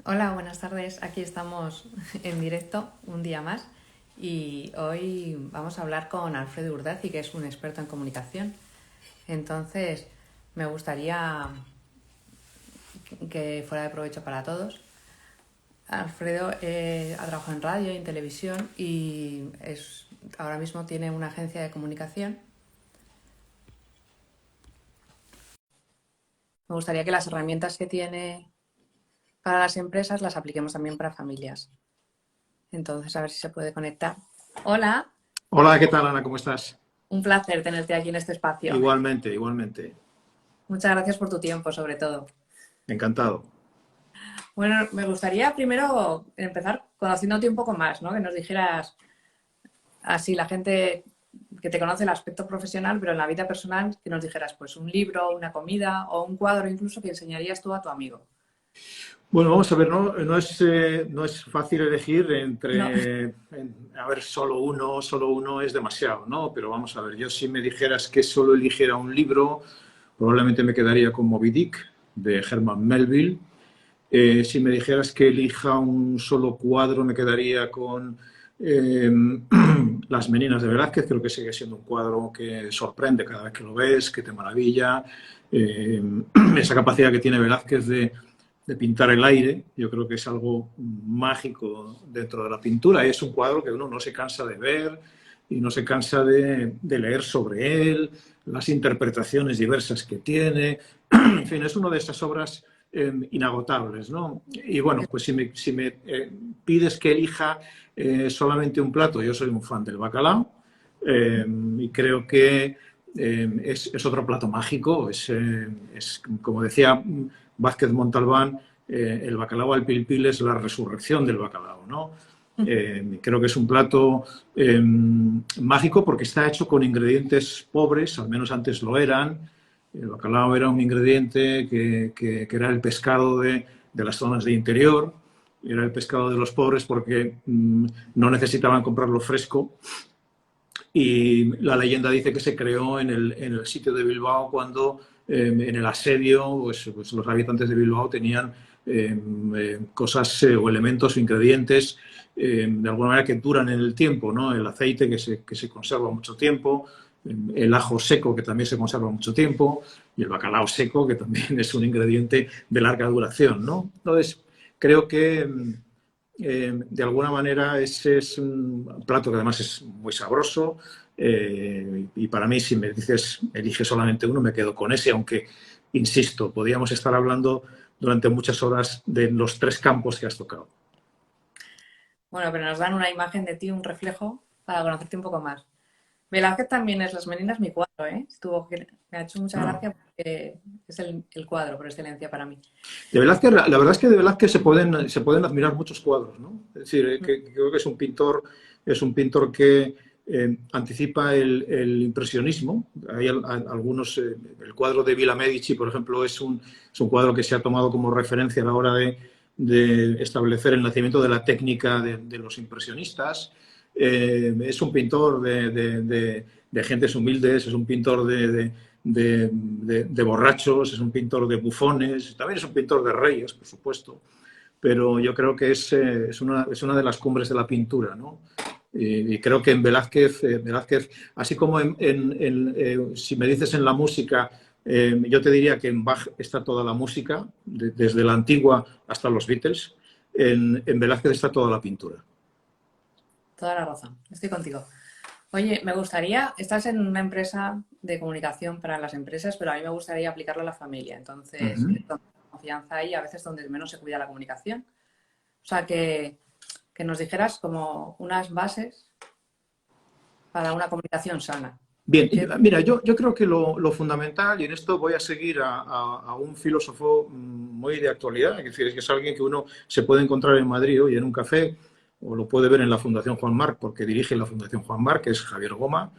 Hola, buenas tardes. Aquí estamos en directo un día más y hoy vamos a hablar con Alfredo Urdazi, que es un experto en comunicación. Entonces, me gustaría que fuera de provecho para todos. Alfredo ha trabajado en radio y en televisión y ahora mismo tiene una agencia de comunicación. Me gustaría que las herramientas que tiene para las empresas las apliquemos también para familias. Entonces, a ver si se puede conectar. Hola, Hola, ¿qué tal, Ana? ¿Cómo estás? un placer tenerte aquí en este espacio. Igualmente, igualmente. Muchas gracias por tu tiempo, sobre todo. Encantado. Bueno, me gustaría primero empezar conociéndote un poco más, ¿no? Que nos dijeras así la gente que te conoce el aspecto profesional, pero en la vida personal, que nos dijeras pues un libro, una comida o un cuadro incluso que enseñarías tú a tu amigo. Bueno, vamos a ver, no es fácil elegir No, a ver, solo uno es demasiado, ¿no? Pero vamos a ver, yo si me dijeras que solo eligiera un libro, probablemente me quedaría con Moby Dick, de Herman Melville. Si me dijeras que elija un solo cuadro, me quedaría con eh, Las Meninas de Velázquez. Creo que sigue siendo un cuadro que sorprende cada vez que lo ves, que te maravilla. Eh, Esa capacidad que tiene Velázquez de pintar el aire, yo creo que es algo mágico dentro de la pintura. Es un cuadro que uno no se cansa de ver y no se cansa de leer sobre él, las interpretaciones diversas que tiene. En fin, es una de esas obras inagotables, ¿no? Y bueno, pues si me pides que elija solamente un plato, yo soy un fan del bacalao y creo que es otro plato mágico, como decía Vázquez Montalbán, el bacalao al pil pil es la resurrección del bacalao, ¿no? Creo que es un plato mágico porque está hecho con ingredientes pobres, al menos antes lo eran. El bacalao era un ingrediente que era el pescado de las zonas de interior, era el pescado de los pobres porque no necesitaban comprarlo fresco. Y la leyenda dice que se creó en el sitio de Bilbao cuando en el asedio pues los habitantes de Bilbao tenían cosas o elementos o ingredientes de alguna manera que duran en el tiempo, ¿no? El aceite que se conserva mucho tiempo, el ajo seco que también se conserva mucho tiempo y el bacalao seco que también es un ingrediente de larga duración, ¿no? Entonces, creo que de alguna manera ese es un plato que además es muy sabroso y para mí si me dices elige solamente uno me quedo con ese, aunque insisto, podríamos estar hablando durante muchas horas de los tres campos que has tocado. bueno, pero nos dan una imagen de ti, un reflejo, para conocerte un poco más. Velázquez también es Las Meninas mi cuadro, ¿eh? Me ha hecho mucha Ah. gracia porque es el cuadro por excelencia para mí. De Velázquez, la verdad es que de Velázquez se pueden admirar muchos cuadros, ¿no? Es decir, que creo que es un pintor que anticipa el impresionismo. Hay algunos, el cuadro de Villa Medici, por ejemplo, es un cuadro que se ha tomado como referencia a la hora de establecer el nacimiento de la técnica de los impresionistas. Es un pintor de gentes humildes, es un pintor de borrachos, es un pintor de bufones, también es un pintor de reyes, por supuesto, pero yo creo que es una de las cumbres de la pintura, ¿no? Y creo que en Velázquez, así como si me dices en la música, yo te diría que en Bach está toda la música, desde la antigua hasta los Beatles, en Velázquez está toda la pintura. Toda la razón, estoy contigo. Oye, me gustaría, estás en una empresa de comunicación para las empresas, pero a mí me gustaría aplicarlo a la familia. Entonces, Ujú. es donde la confianza hay, a veces donde menos se cuida la comunicación. O sea, que nos dijeras como unas bases para una comunicación sana. Bien, ¿Qué? mira, yo creo que lo fundamental, y en esto voy a seguir a un filósofo muy de actualidad, es decir, es que es alguien que uno se puede encontrar en Madrid hoy en un café, o lo puede ver en la Fundación Juan Marc, porque dirige la Fundación Juan Marc, que es Javier Goma.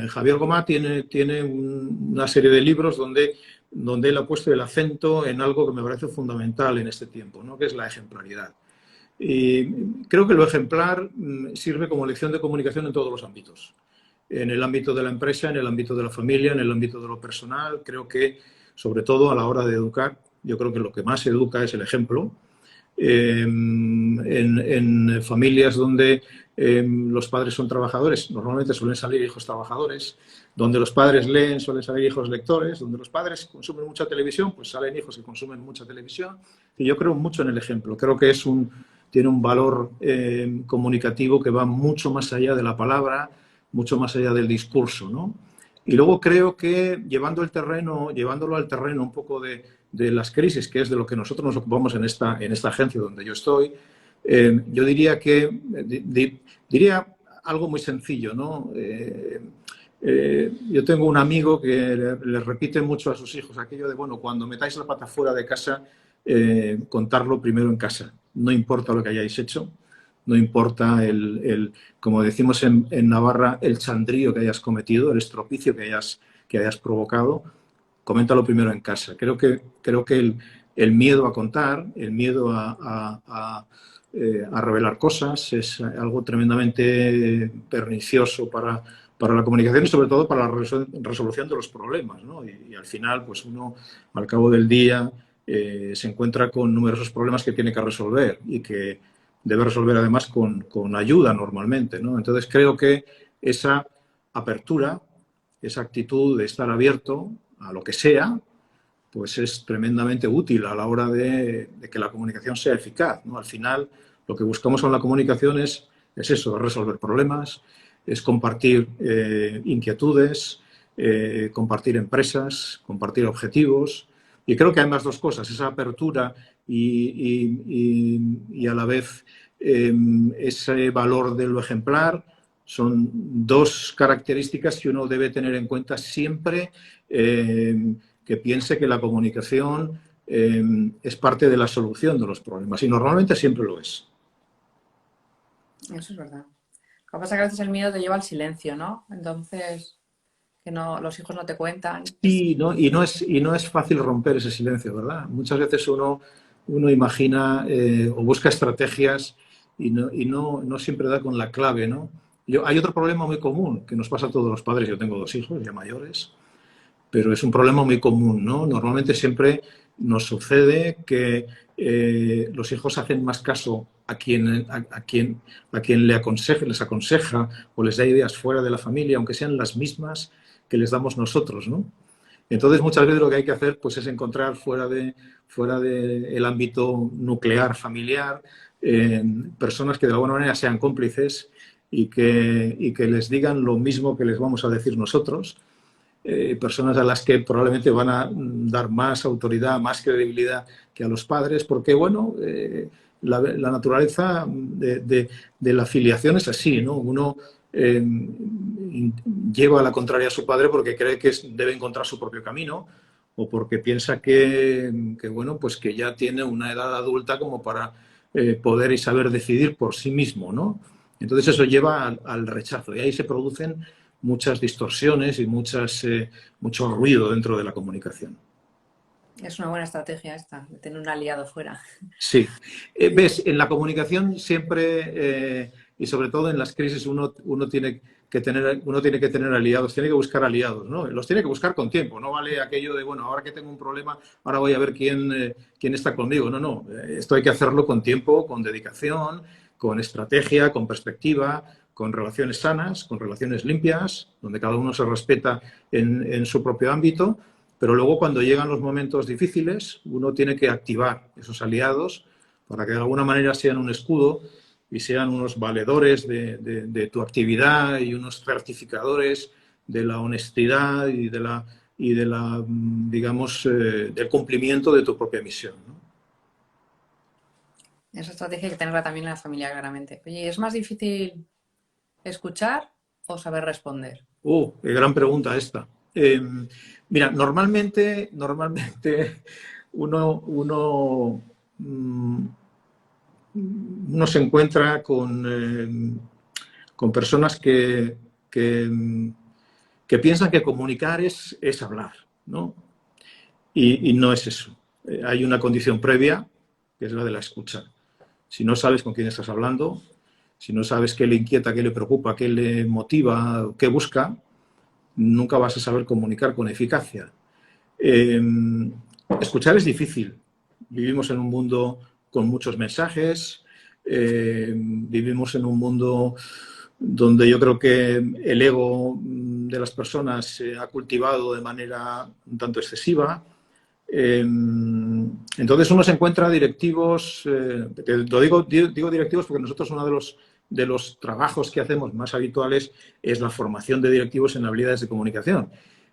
Javier Goma tiene una serie de libros donde él ha puesto el acento en algo que me parece fundamental en este tiempo, ¿no? Que es la ejemplaridad. Y creo que lo ejemplar sirve como lección de comunicación en todos los ámbitos. En el ámbito de la empresa, en el ámbito de la familia, en el ámbito de lo personal. Creo que, sobre todo a la hora de educar, yo creo que lo que más educa es el ejemplo. En familias donde los padres son trabajadores, normalmente suelen salir hijos trabajadores. Donde los padres leen, suelen salir hijos lectores. Donde los padres consumen mucha televisión, pues salen hijos que consumen mucha televisión. Y yo creo mucho en el ejemplo. Creo que tiene un valor comunicativo que va mucho más allá de la palabra, mucho más allá del discurso, ¿no? Y luego creo que llevándolo al terreno un poco de las crisis, que es de lo que nosotros nos ocupamos en esta agencia donde yo estoy, yo diría diría algo muy sencillo, ¿no? Yo tengo un amigo que le repite mucho a sus hijos aquello de, bueno, cuando metáis la pata fuera de casa, contarlo primero en casa. No importa lo que hayáis hecho, no importa como decimos en Navarra, el chandrío que hayas cometido, el estropicio que hayas provocado, coméntalo primero en casa. Creo que el miedo a contar, el miedo a revelar cosas es algo tremendamente pernicioso para la comunicación y sobre todo para la resolución de los problemas, ¿no? Y al final, pues uno, al cabo del día, se encuentra con numerosos problemas que tiene que resolver y que debe resolver además con ayuda normalmente, ¿no? Entonces creo que esa apertura, esa actitud de estar abierto a lo que sea, pues es tremendamente útil a la hora de que la comunicación sea eficaz, ¿no? Al final, lo que buscamos con la comunicación es eso, es resolver problemas, es compartir inquietudes, compartir empresas, compartir objetivos. Y creo que hay más dos cosas, esa apertura y a la vez ese valor de lo ejemplar son dos características que uno debe tener en cuenta siempre que piense que la comunicación es parte de la solución de los problemas y normalmente siempre lo es. Eso es verdad. Lo que pasa es que a veces el miedo te lleva al silencio, ¿no? Entonces, que no, los hijos no te cuentan. Sí, ¿no? Y no es fácil romper ese silencio, ¿verdad? Muchas veces uno imagina o busca estrategias y no siempre da con la clave, ¿no? Hay otro problema muy común que nos pasa a todos los padres. Yo tengo 2 hijos ya mayores, pero es un problema muy común, ¿no? Normalmente siempre nos sucede que los hijos hacen más caso a quien les aconseja o les da ideas fuera de la familia, aunque sean las mismas que les damos nosotros, ¿no? Entonces, muchas veces lo que hay que hacer pues, es encontrar fuera del ámbito nuclear, familiar, personas que de alguna manera sean cómplices y que les digan lo mismo que les vamos a decir nosotros. Personas a las que probablemente van a dar más autoridad, más credibilidad que a los padres, porque, bueno, la naturaleza de la filiación es así, ¿no? Uno lleva a la contraria a su padre porque cree que debe encontrar su propio camino o porque piensa que, bueno, pues que ya tiene una edad adulta como para poder y saber decidir por sí mismo, ¿no? Entonces eso lleva al rechazo y ahí se producen muchas distorsiones y mucho ruido dentro de la comunicación. Es una buena estrategia esta, de tener un aliado fuera. Sí. Ves, en la comunicación siempre, y sobre todo en las crisis, uno tiene que tener aliados, tiene que buscar aliados, ¿no? Los tiene que buscar con tiempo, no vale aquello de, bueno, ahora que tengo un problema, ahora voy a ver quién está conmigo. No, esto hay que hacerlo con tiempo, con dedicación, con estrategia, con perspectiva, con relaciones sanas, con relaciones limpias, donde cada uno se respeta en su propio ámbito, pero luego cuando llegan los momentos difíciles, uno tiene que activar esos aliados para que de alguna manera sean un escudo y sean unos valedores de tu actividad y unos certificadores de la honestidad y de la digamos, del cumplimiento de tu propia misión, ¿no? Esa estrategia hay que tenerla también en la familia, claramente. Oye, ¿es más difícil escuchar o saber responder? Qué gran pregunta esta. Mira, normalmente uno se encuentra con personas que piensan que comunicar es hablar, ¿no? Y no es eso. Hay una condición previa, que es la de la escucha. Si no sabes con quién estás hablando, si no sabes qué le inquieta, qué le preocupa, qué le motiva, qué busca, nunca vas a saber comunicar con eficacia. Escuchar es difícil. Vivimos en un mundo con muchos mensajes. Vivimos en un mundo donde yo creo que el ego de las personas se ha cultivado de manera un tanto excesiva. Entonces uno se encuentra directivos, lo digo directivos porque nosotros uno de los trabajos que hacemos más habituales es la formación de directivos en habilidades de comunicación.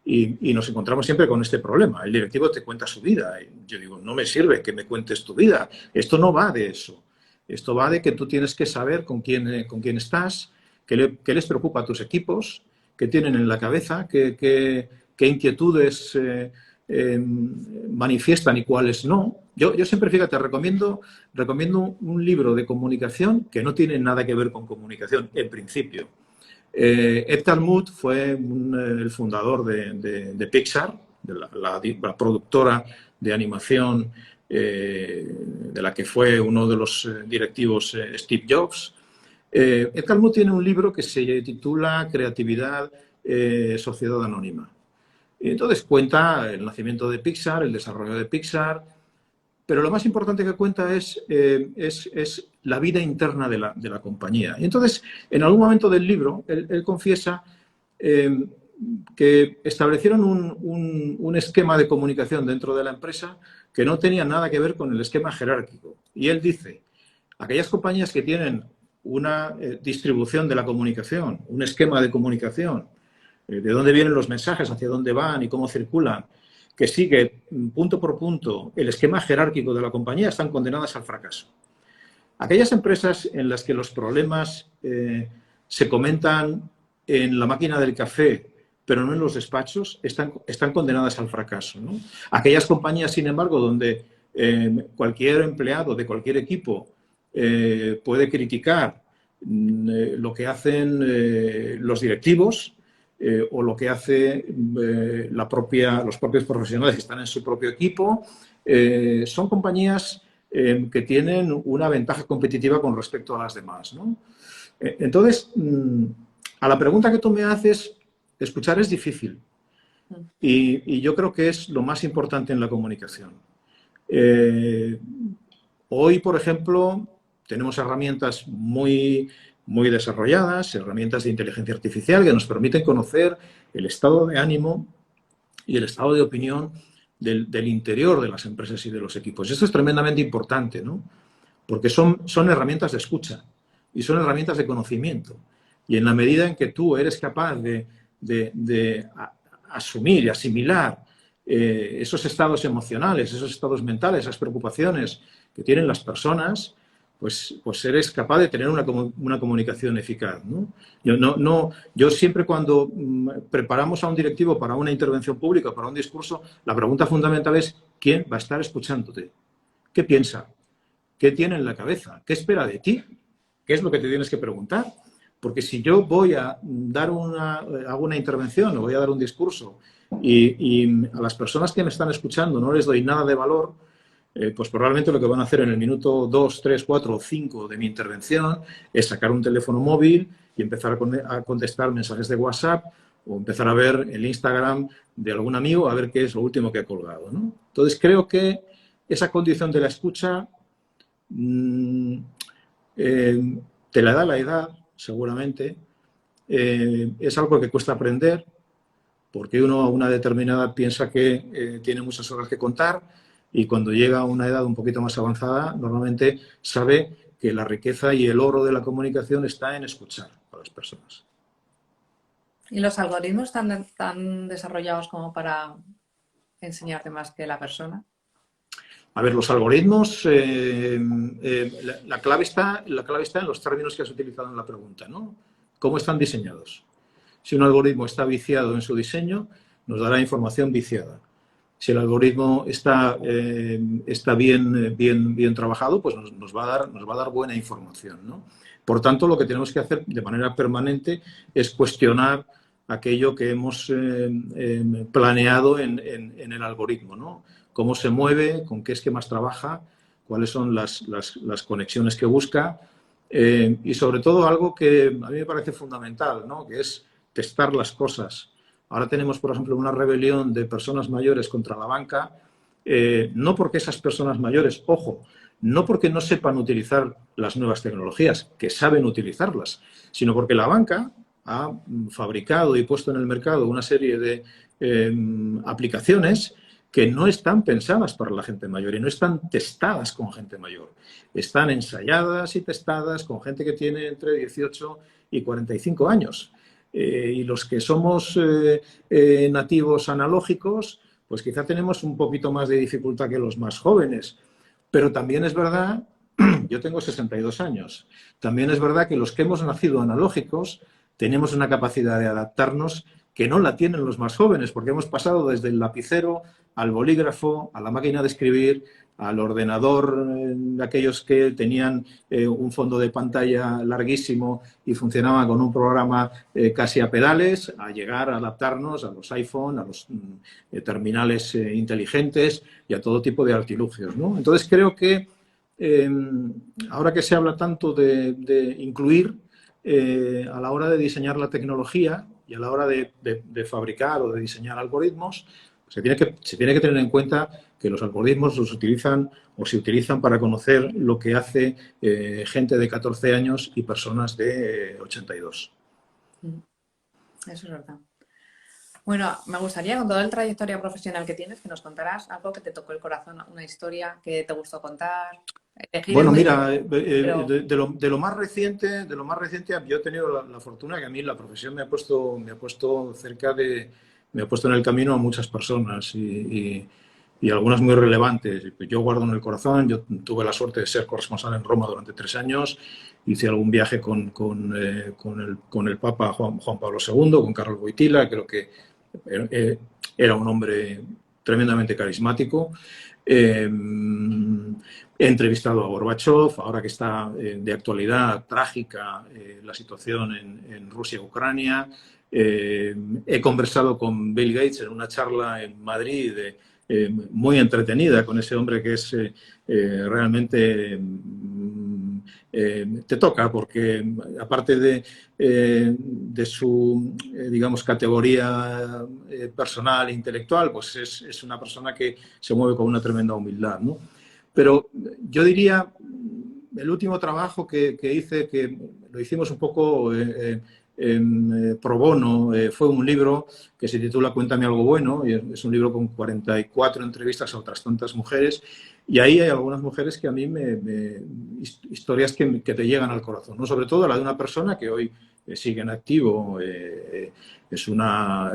Y nos encontramos siempre con este problema. El directivo te cuenta su vida. Y yo digo, no me sirve que me cuentes tu vida. Esto no va de eso. Esto va de que tú tienes que saber con quién estás, qué les preocupa a tus equipos, qué tienen en la cabeza, qué inquietudes manifiestan y cuáles no. Yo siempre, fíjate, recomiendo un libro de comunicación que no tiene nada que ver con comunicación, en principio. Ed Catmull fue el fundador de Pixar, de la productora de animación de la que fue uno de los directivos Steve Jobs. Ed Catmull tiene un libro que se titula Creatividad, Sociedad Anónima. Y entonces cuenta el nacimiento de Pixar, el desarrollo de Pixar, pero lo más importante que cuenta es la vida interna de la compañía. Y entonces, en algún momento del libro, él confiesa que establecieron un esquema de comunicación dentro de la empresa que no tenía nada que ver con el esquema jerárquico. Y él dice, aquellas compañías que tienen una distribución de la comunicación, un esquema de comunicación, de dónde vienen los mensajes, hacia dónde van y cómo circulan, que sigue punto por punto el esquema jerárquico de la compañía, están condenadas al fracaso. Aquellas empresas en las que los problemas se comentan en la máquina del café, pero no en los despachos, están condenadas al fracaso, ¿no? Aquellas compañías, sin embargo, donde cualquier empleado de cualquier equipo puede criticar lo que hacen los directivos, o lo que hace los propios profesionales que están en su propio equipo, son compañías que tienen una ventaja competitiva con respecto a las demás, ¿no? Entonces, a la pregunta que tú me haces, escuchar es difícil y yo creo que es lo más importante en la comunicación. Hoy, por ejemplo, tenemos herramientas muy desarrolladas, herramientas de inteligencia artificial que nos permiten conocer el estado de ánimo y el estado de opinión del interior de las empresas y de los equipos. Esto es tremendamente importante, ¿no? Porque son herramientas de escucha y son herramientas de conocimiento. Y en la medida en que tú eres capaz de asumir y asimilar esos estados emocionales, esos estados mentales, esas preocupaciones que tienen las personas, pues eres capaz de tener una comunicación eficaz, ¿no? Yo siempre cuando preparamos a un directivo para una intervención pública, para un discurso, la pregunta fundamental es ¿quién va a estar escuchándote? ¿Qué piensa? ¿Qué tiene en la cabeza? ¿Qué espera de ti? ¿Qué es lo que te tienes que preguntar? Porque si yo voy a dar alguna intervención o voy a dar un discurso y a las personas que me están escuchando no les doy nada de valor, pues probablemente lo que van a hacer en el minuto 2, 3, 4 o 5 de mi intervención es sacar un teléfono móvil y empezar a contestar mensajes de WhatsApp o empezar a ver el Instagram de algún amigo a ver qué es lo último que ha colgado, ¿no? Entonces creo que esa condición de la escucha te la da la edad, seguramente. Es algo que cuesta aprender porque uno a una determinada piensa que tiene muchas horas que contar y cuando llega a una edad un poquito más avanzada normalmente sabe que la riqueza y el oro de la comunicación está en escuchar a las personas. ¿Y los algoritmos están tan desarrollados como para enseñarte más que la persona? A ver, los algoritmos, la clave está en los términos que has utilizado en la pregunta, ¿no? ¿Cómo están diseñados? Si un algoritmo está viciado en su diseño, nos dará información viciada. Si el algoritmo está bien trabajado, pues nos va a dar buena información, ¿no? Por tanto, lo que tenemos que hacer de manera permanente es cuestionar aquello que hemos planeado en el algoritmo, ¿no? Cómo se mueve, con qué esquemas trabaja, cuáles son las conexiones que busca y sobre todo algo que a mí me parece fundamental, ¿no? Que es testar las cosas. Ahora tenemos, por ejemplo, una rebelión de personas mayores contra la banca, no porque esas personas mayores, ojo, no porque no sepan utilizar las nuevas tecnologías, que saben utilizarlas, sino porque la banca ha fabricado y puesto en el mercado una serie de aplicaciones que no están pensadas para la gente mayor y no están testadas con gente mayor. Están ensayadas y testadas con gente que tiene entre 18 y 45 años. Y los que somos nativos analógicos, pues quizá tenemos un poquito más de dificultad que los más jóvenes. Pero también es verdad, yo tengo 62 años, también es verdad que los que hemos nacido analógicos tenemos una capacidad de adaptarnos que no la tienen los más jóvenes, porque hemos pasado desde el lapicero al bolígrafo, a la máquina de escribir, al ordenador, aquellos que tenían un fondo de pantalla larguísimo y funcionaban con un programa casi a pedales, a llegar a adaptarnos a los iPhone, a los terminales inteligentes y a todo tipo de artilugios, ¿no? Entonces creo que ahora que se habla tanto de incluir a la hora de diseñar la tecnología y a la hora de fabricar o de diseñar algoritmos, se tiene que tener en cuenta que los algoritmos los utilizan o se utilizan para conocer lo que hace gente de 14 años y personas de 82. Eso es verdad. Bueno, me gustaría, con toda la trayectoria profesional que tienes, que nos contaras algo que te tocó el corazón, una historia que te gustó contar. Bueno, mira, pero... de lo más reciente, yo he tenido la fortuna que a mí la profesión me ha puesto cerca de, me ha puesto en el camino a muchas personas y algunas muy relevantes. Yo guardo en el corazón, yo tuve la suerte de ser corresponsal en Roma durante 3 años, hice algún viaje con el Papa Juan Pablo II, con Carlos Wojtyla, creo que era un hombre tremendamente carismático. He entrevistado a Gorbachev, ahora que está de actualidad trágica la situación en Rusia-Ucrania. He conversado con Bill Gates en una charla en Madrid muy entretenida con ese hombre que es realmente te toca porque aparte de su digamos categoría personal e intelectual, pues es una persona que se mueve con una tremenda humildad, ¿no? Pero yo diría el último trabajo que hice, que lo hicimos un poco pro bono, fue un libro que se titula Cuéntame algo bueno, y es un libro con 44 entrevistas a otras tantas mujeres, y ahí hay algunas mujeres que a mí historias que te llegan al corazón, ¿no? Sobre todo la de una persona que hoy sigue en activo, es una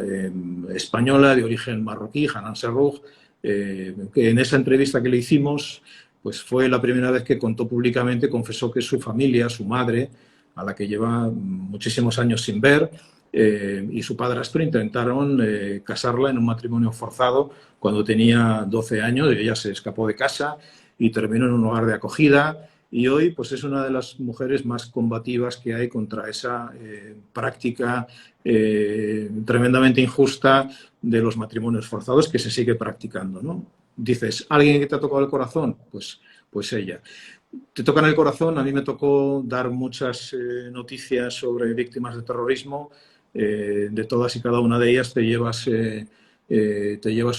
española de origen marroquí, Hanan Serroukh, que en esa entrevista que le hicimos, pues fue la primera vez que contó públicamente, confesó que su familia, su madre, a la que lleva muchísimos años sin ver, y su padrastro intentaron casarla en un matrimonio forzado cuando tenía 12 años, y ella se escapó de casa y terminó en un hogar de acogida, y hoy pues es una de las mujeres más combativas que hay contra esa práctica tremendamente injusta de los matrimonios forzados que se sigue practicando, ¿no? Dices, ¿alguien que te ha tocado el corazón? Pues ella. Te toca en el corazón, a mí me tocó dar muchas noticias sobre víctimas de terrorismo, de todas y cada una de ellas te llevas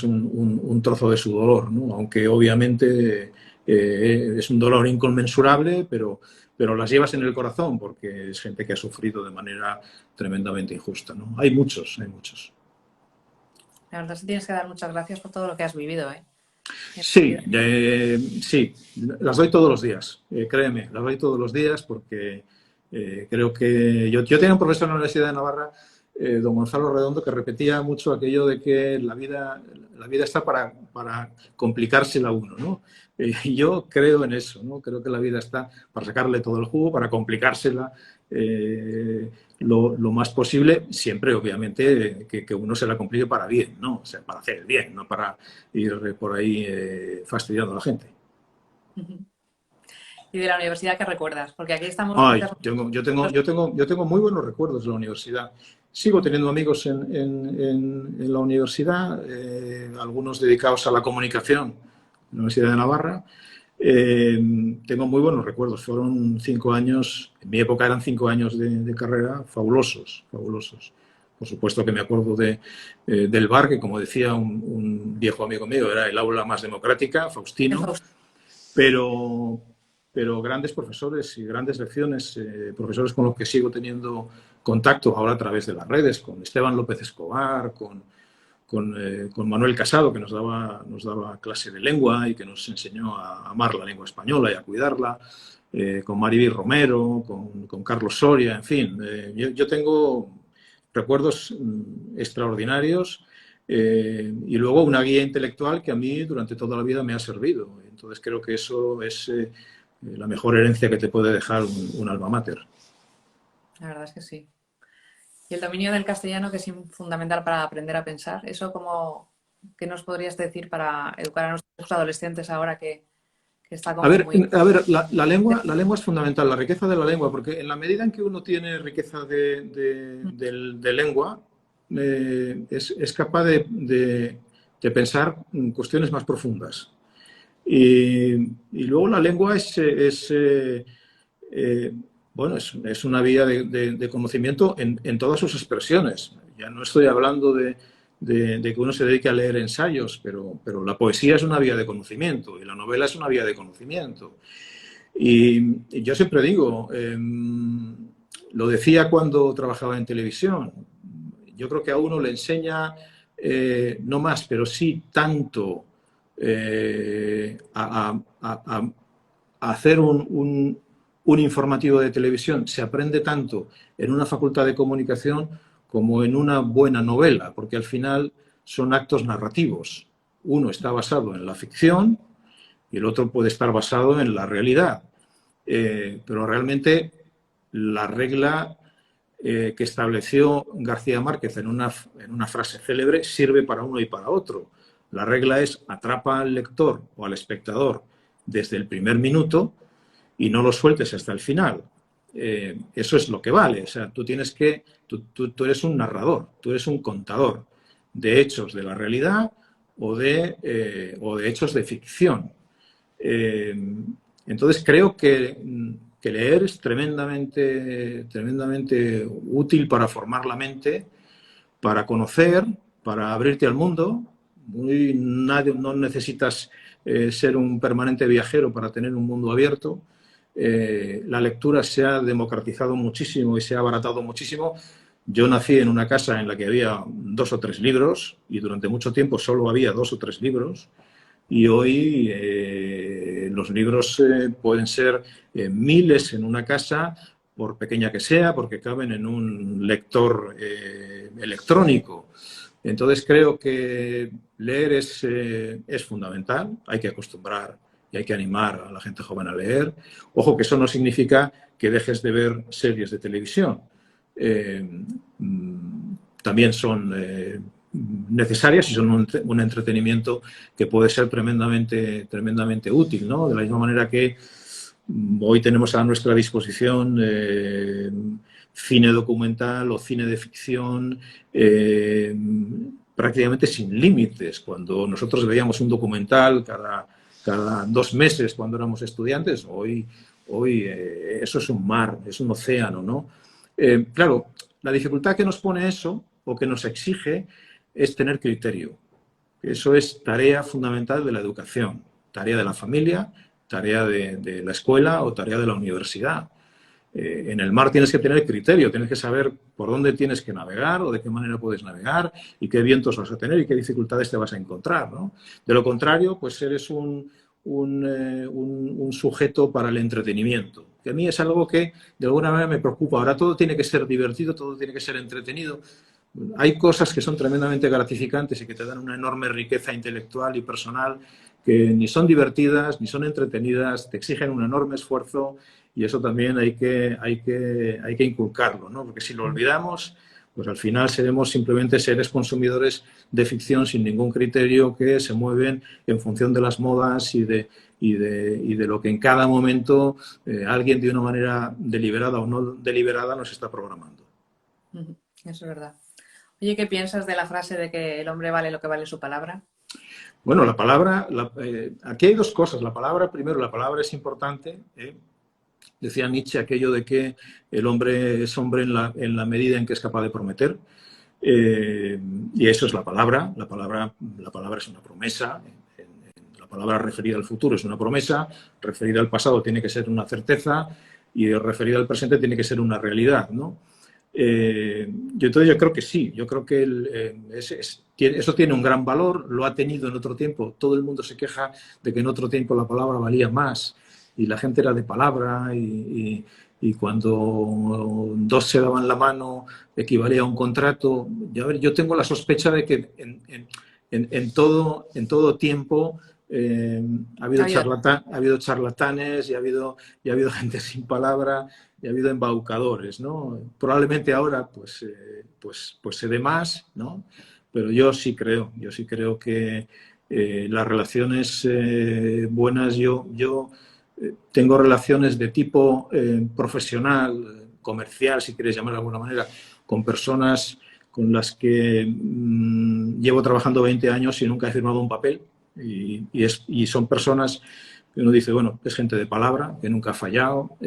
un trozo de su dolor, ¿no? Aunque obviamente es un dolor inconmensurable, pero las llevas en el corazón porque es gente que ha sufrido de manera tremendamente injusta, ¿no? Hay muchos. La verdad es que tienes que dar muchas gracias por todo lo que has vivido, ¿eh? Sí, sí, las doy todos los días, créeme, las doy todos los días porque creo que yo tenía un profesor en la Universidad de Navarra, don Gonzalo Redondo, que repetía mucho aquello de que la vida está para complicársela a uno, ¿no? Y yo creo en eso, ¿no? Creo que la vida está para sacarle todo el jugo, para complicársela lo más posible, siempre obviamente que uno se la complique para bien, ¿no? O sea, para hacer el bien, no para ir por ahí fastidiando a la gente. ¿Y de la universidad qué recuerdas? Porque aquí estamos... Ay, yo tengo muy buenos recuerdos de la universidad. Sigo teniendo amigos en la universidad, algunos dedicados a la comunicación, en la Universidad de Navarra. Tengo muy buenos recuerdos. Fueron 5 años, en mi época eran 5 años de carrera fabulosos. Por supuesto que me acuerdo del bar, que como decía un viejo amigo mío, era el aula más democrática, Faustino. pero, pero grandes profesores y grandes lecciones, profesores con los que sigo teniendo contacto ahora a través de las redes, con Esteban López Escobar, con Manuel Casado, que nos daba clase de lengua y que nos enseñó a amar la lengua española y a cuidarla, con Mariby Romero, con Carlos Soria, en fin. Yo tengo recuerdos extraordinarios y luego una guía intelectual que a mí durante toda la vida me ha servido. Entonces creo que eso es la mejor herencia que te puede dejar un alma mater. La verdad es que sí. Y el dominio del castellano, que es fundamental para aprender a pensar, ¿eso qué nos podrías decir para educar a nuestros adolescentes ahora que está como muy... A ver, la lengua es fundamental, la riqueza de la lengua, porque en la medida en que uno tiene riqueza de lengua, es capaz de pensar cuestiones más profundas. Y luego la lengua bueno, es una vía de conocimiento en todas sus expresiones. Ya no estoy hablando de que uno se dedique a leer ensayos, pero la poesía es una vía de conocimiento y la novela es una vía de conocimiento. Y yo siempre digo, lo decía cuando trabajaba en televisión, yo creo que a uno le enseña, no más, pero sí tanto a hacer un informativo de televisión, se aprende tanto en una facultad de comunicación como en una buena novela, porque al final son actos narrativos. Uno está basado en la ficción y el otro puede estar basado en la realidad. Pero realmente la regla que estableció García Márquez en una frase célebre sirve para uno y para otro. La regla es atrapa al lector o al espectador desde el primer minuto y no lo sueltes hasta el final. Eso es lo que vale. O sea, tú eres un narrador, tú eres un contador de hechos de la realidad o de hechos de ficción. Entonces creo que leer es tremendamente útil para formar la mente, para conocer, para abrirte al mundo. No necesitas ser un permanente viajero para tener un mundo abierto. La lectura se ha democratizado muchísimo y se ha abaratado muchísimo. Yo nací en una casa en la que había 2 o 3 libros y durante mucho tiempo solo había 2 o 3 libros. Y hoy los libros pueden ser miles en una casa, por pequeña que sea, porque caben en un lector electrónico. Entonces creo que leer es fundamental, hay que acostumbrar y hay que animar a la gente joven a leer. Ojo, que eso no significa que dejes de ver series de televisión. También son necesarias y son un entretenimiento que puede ser tremendamente útil, ¿no? De la misma manera que hoy tenemos a nuestra disposición cine documental o cine de ficción prácticamente sin límites. Cuando nosotros veíamos un documental cada 2 meses cuando éramos estudiantes, hoy eso es un mar, es un océano, ¿no? Claro, la dificultad que nos pone eso o que nos exige es tener criterio. Eso es tarea fundamental de la educación, tarea de la familia, tarea de la escuela o tarea de la universidad. En el mar tienes que tener criterio, tienes que saber por dónde tienes que navegar o de qué manera puedes navegar y qué vientos vas a tener y qué dificultades te vas a encontrar, ¿no? De lo contrario, pues eres un sujeto para el entretenimiento. Que a mí es algo que de alguna manera me preocupa. Ahora todo tiene que ser divertido, todo tiene que ser entretenido. Hay cosas que son tremendamente gratificantes y que te dan una enorme riqueza intelectual y personal que ni son divertidas ni son entretenidas, te exigen un enorme esfuerzo y eso también hay que inculcarlo, ¿no? Porque si lo olvidamos, pues al final seremos simplemente seres consumidores de ficción sin ningún criterio que se mueven en función de las modas y de lo que en cada momento alguien de una manera deliberada o no deliberada nos está programando. Eso es verdad. Oye, ¿qué piensas de la frase de que el hombre vale lo que vale su palabra? Bueno, la palabra, aquí hay 2 cosas. La palabra, primero, la palabra es importante. Decía Nietzsche aquello de que el hombre es hombre en la medida en que es capaz de prometer. Y eso es la palabra. La palabra es una promesa. La palabra referida al futuro es una promesa, referida al pasado tiene que ser una certeza y referida al presente tiene que ser una realidad, ¿no? Entonces yo creo que sí, yo creo que eso tiene un gran valor, lo ha tenido en otro tiempo. Todo el mundo se queja de que en otro tiempo la palabra valía más y la gente era de palabra y cuando dos se daban la mano equivalía a un contrato. Yo tengo la sospecha de que en todo tiempo ha habido charlatanes y ha habido gente sin palabra y ha habido embaucadores, ¿no? Probablemente ahora pues se dé más, ¿no? Pero yo sí creo que las relaciones buenas, yo tengo relaciones de tipo profesional, comercial, si quieres llamar de alguna manera, con personas con las que llevo trabajando 20 años y nunca he firmado un papel. Y son personas que uno dice, bueno, es gente de palabra, que nunca ha fallado.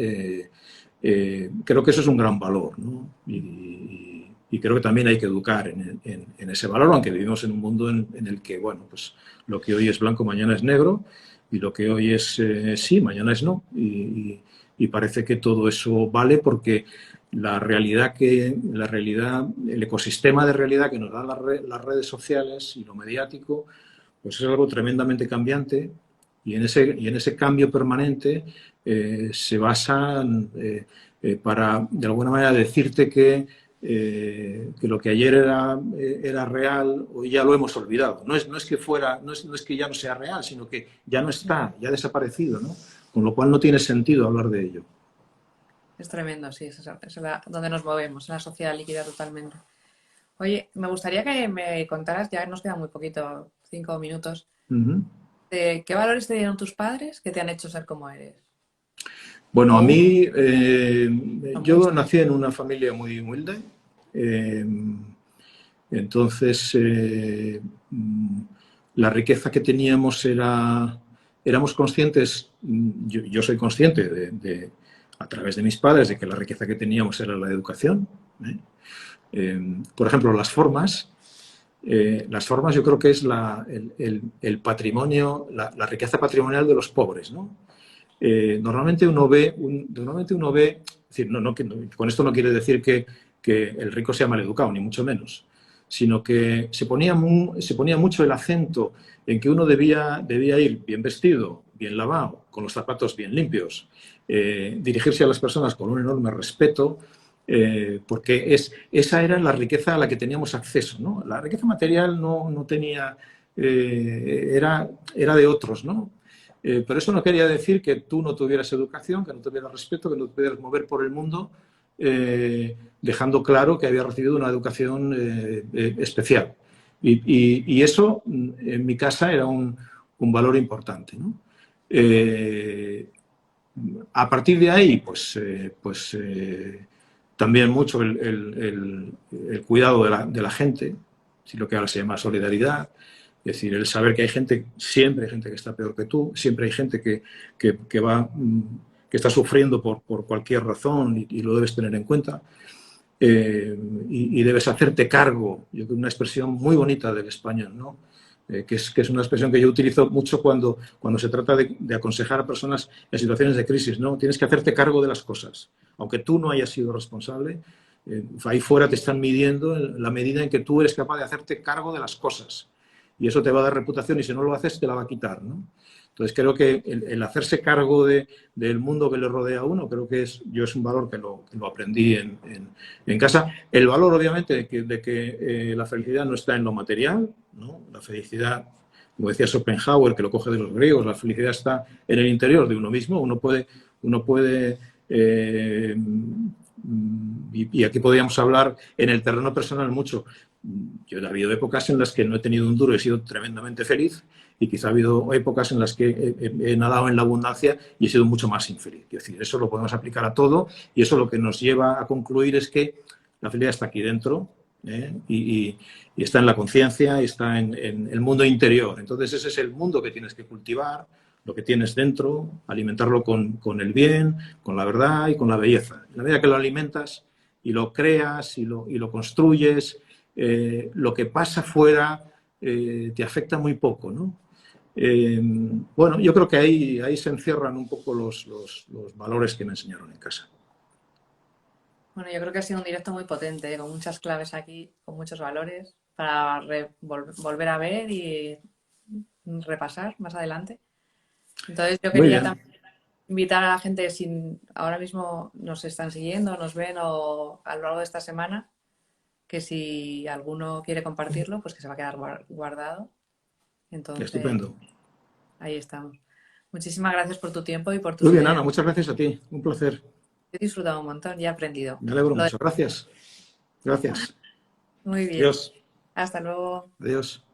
Creo que eso es un gran valor, ¿no? Y creo que también hay que educar en ese valor, aunque vivimos en un mundo en el que, bueno, pues lo que hoy es blanco, mañana es negro, y lo que hoy es sí, mañana es no. Y parece que todo eso vale porque la realidad, el ecosistema de realidad que nos dan las redes sociales y lo mediático, pues es algo tremendamente cambiante y en ese cambio permanente se basan para, de alguna manera, decirte que lo que ayer era real, hoy ya lo hemos olvidado. No es que ya no sea real, sino que ya no está, ya ha desaparecido, ¿no? Con lo cual no tiene sentido hablar de ello. Es tremendo, sí, donde nos movemos, en la sociedad líquida totalmente. Oye, me gustaría que me contaras, ya nos queda muy poquito, 5 minutos, de qué valores te dieron tus padres que te han hecho ser como eres. Bueno, a mí, yo nací en una familia muy humilde, entonces la riqueza que teníamos éramos conscientes, yo soy consciente a través de mis padres, de que la riqueza que teníamos era la educación. Por ejemplo, las formas yo creo que es el patrimonio, la riqueza patrimonial de los pobres, ¿no? Normalmente uno ve, es decir, con esto no quiere decir que el rico sea maleducado, ni mucho menos, sino que se ponía mucho el acento en que uno debía ir bien vestido, bien lavado, con los zapatos bien limpios, dirigirse a las personas con un enorme respeto, porque esa era la riqueza a la que teníamos acceso, ¿no? La riqueza material no tenía, era de otros, ¿no? Pero eso no quería decir que tú no tuvieras educación, que no tuvieras respeto, que no te pudieras mover por el mundo, dejando claro que había recibido una educación especial. Y eso, en mi casa, era un valor importante, ¿no? A partir de ahí, también mucho el cuidado de la gente, si lo que ahora se llama solidaridad. Es decir, el saber que siempre hay gente que está peor que tú, siempre hay gente que está sufriendo por cualquier razón y lo debes tener en cuenta. Y debes hacerte cargo, yo creo una expresión muy bonita del español, ¿no? Que es una expresión que yo utilizo mucho cuando se trata de aconsejar a personas en situaciones de crisis, ¿no? Tienes que hacerte cargo de las cosas. Aunque tú no hayas sido responsable, ahí fuera te están midiendo la medida en que tú eres capaz de hacerte cargo de las cosas. Y eso te va a dar reputación y si no lo haces te la va a quitar, ¿no? Entonces creo que el hacerse cargo del mundo que le rodea a uno, creo que es un valor que lo aprendí en casa. El valor, obviamente, de que la felicidad no está en lo material, ¿no? La felicidad, como decía Schopenhauer, que lo coge de los griegos, la felicidad está en el interior de uno mismo. Uno puede y aquí podríamos hablar en el terreno personal mucho. Yo he habido épocas en las que no he tenido un duro y he sido tremendamente feliz y quizá ha habido épocas en las que he nadado en la abundancia y he sido mucho más infeliz. Es decir, eso lo podemos aplicar a todo y eso lo que nos lleva a concluir es que la felicidad está aquí dentro y está en la conciencia y está en el mundo interior. Entonces ese es el mundo que tienes que cultivar, lo que tienes dentro, alimentarlo con el bien, con la verdad y con la belleza. En la medida que lo alimentas y lo creas y lo construyes, lo que pasa fuera te afecta muy poco, ¿no? Bueno, yo creo que ahí se encierran un poco los valores que me enseñaron en casa. Bueno, yo creo que ha sido un directo muy potente, con muchas claves aquí, con muchos valores para volver a ver y repasar más adelante. Entonces yo Muy quería bien. también invitar a la gente, si ahora mismo nos están siguiendo, nos ven o a lo largo de esta semana, que si alguno quiere compartirlo, pues que se va a quedar guardado. Entonces, Estupendo. ahí estamos. Muchísimas gracias por tu tiempo y por Muy tus bien, Ana, ideas. muchas gracias a ti. Un placer. He disfrutado un montón y he aprendido. Me alegro mucho. Gracias. Gracias. Muy bien. Adiós. Hasta luego. Adiós.